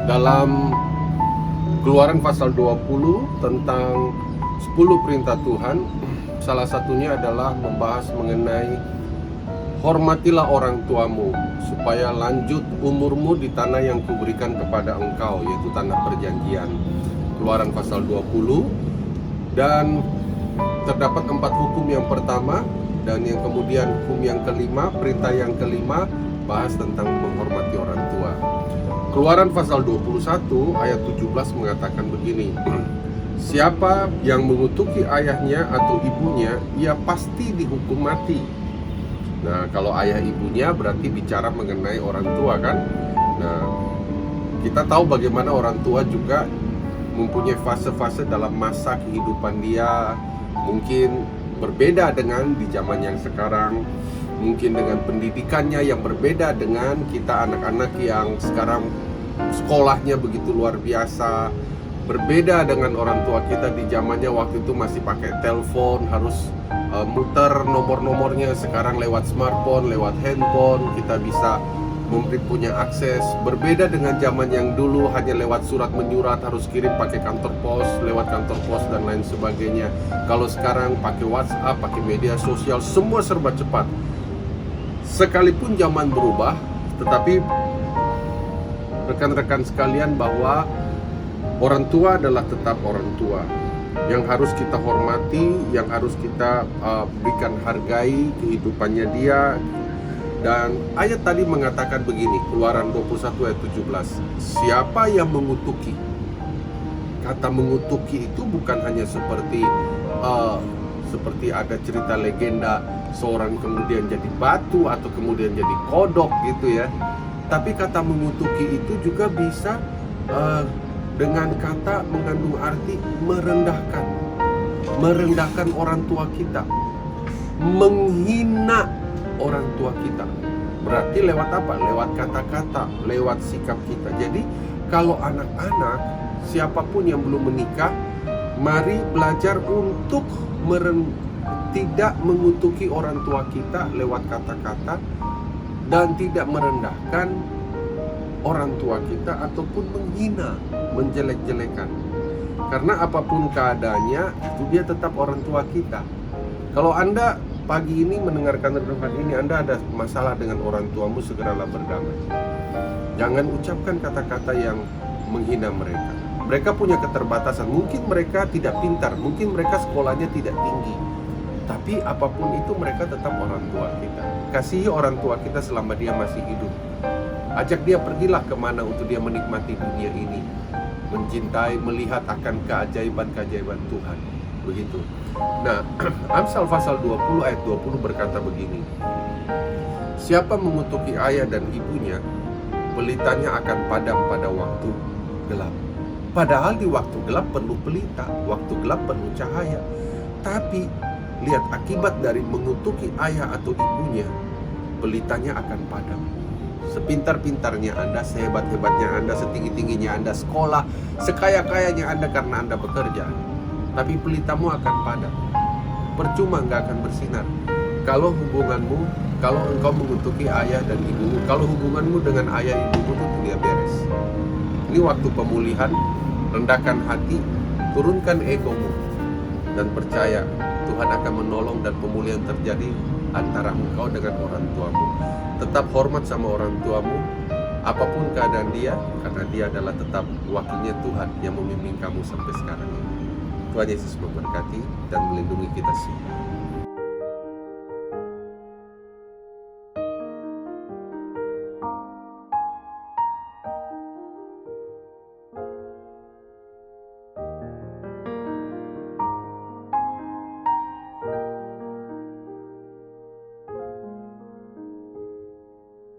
Dalam Keluaran pasal 20 tentang 10 perintah Tuhan, salah satunya adalah membahas mengenai hormatilah orang tuamu supaya lanjut umurmu di tanah yang kuberikan kepada engkau, yaitu tanah perjanjian. Keluaran pasal 20, dan terdapat 4 hukum yang pertama, dan yang kemudian hukum yang kelima, perintah yang kelima bahas tentang menghormati orang tua. Keluaran pasal 21 ayat 17 mengatakan begini, siapa yang mengutuki ayahnya atau ibunya, ia pasti dihukum mati. Nah, kalau ayah ibunya berarti bicara mengenai orang tua kan. Nah, kita tahu bagaimana orang tua juga mempunyai fase-fase dalam masa kehidupan dia. Mungkin berbeda dengan di zaman yang sekarang, mungkin dengan pendidikannya yang berbeda dengan kita anak-anak yang sekarang sekolahnya begitu luar biasa. Berbeda dengan orang tua kita di zamannya waktu itu masih pakai telepon, harus muter nomor-nomornya. Sekarang lewat smartphone, lewat handphone kita bisa punya akses. Berbeda dengan zaman yang dulu hanya lewat surat menyurat, harus kirim pakai kantor pos, lewat kantor pos dan lain sebagainya. Kalau sekarang pakai WhatsApp, pakai media sosial, semua serba cepat. Sekalipun zaman berubah, tetapi rekan-rekan sekalian, bahwa orang tua adalah tetap orang tua yang harus kita hormati, yang harus kita berikan hargai kehidupannya dia. Dan ayat tadi mengatakan begini, Keluaran 21 ayat 17, siapa yang mengutuki. Kata mengutuki itu bukan hanya seperti ada cerita legenda seorang kemudian jadi batu atau kemudian jadi kodok gitu ya. Tapi kata mengutuki itu juga bisa dengan kata mengandung arti merendahkan orang tua kita, menghina orang tua kita. Berarti lewat apa? Lewat kata-kata, lewat sikap kita. Jadi kalau anak-anak, siapapun yang belum menikah, mari belajar untuk tidak mengutuki orang tua kita lewat kata-kata, dan tidak merendahkan orang tua kita ataupun menghina, menjelek-jelekan. Karena apapun keadaannya, itu dia tetap orang tua kita. Kalau Anda pagi ini mendengarkan renungan ini, Anda ada masalah dengan orang tuamu, segeralah berdamai. Jangan ucapkan kata-kata yang menghina mereka. Mereka punya keterbatasan, mungkin mereka tidak pintar, mungkin mereka sekolahnya tidak tinggi, tapi apapun itu mereka tetap orang tua kita. Kasihi orang tua kita selama dia masih hidup. Ajak dia pergilah kemana untuk dia menikmati dunia ini, mencintai, melihat akan keajaiban-keajaiban Tuhan. Begitu. Nah, Amsal pasal 20 ayat 20 berkata begini, siapa mengutuki ayah dan ibunya, pelitanya akan padam pada waktu gelap. Padahal di waktu gelap perlu pelita, waktu gelap perlu cahaya. Tapi lihat akibat dari mengutuki ayah atau ibunya, pelitanya akan padam. Sepintar-pintarnya Anda, sehebat-hebatnya Anda, setinggi-tingginya Anda sekolah, sekaya-kayanya Anda karena Anda bekerja, tapi pelitamu akan padam. Percuma, nggak akan bersinar. Kalau engkau mengutuki ayah dan ibumu, kalau hubunganmu dengan ayah ibumu itu tidak beres. Ini waktu pemulihan. Rendahkan hati, turunkan egomu, dan percaya Tuhan akan menolong dan pemulihan terjadi antara engkau dengan orang tuamu. Tetap hormat sama orang tuamu, apapun keadaan dia, karena dia adalah tetap wakilnya Tuhan yang membimbing kamu sampai sekarang ini. Tuhan Yesus memberkati dan melindungi kita semua.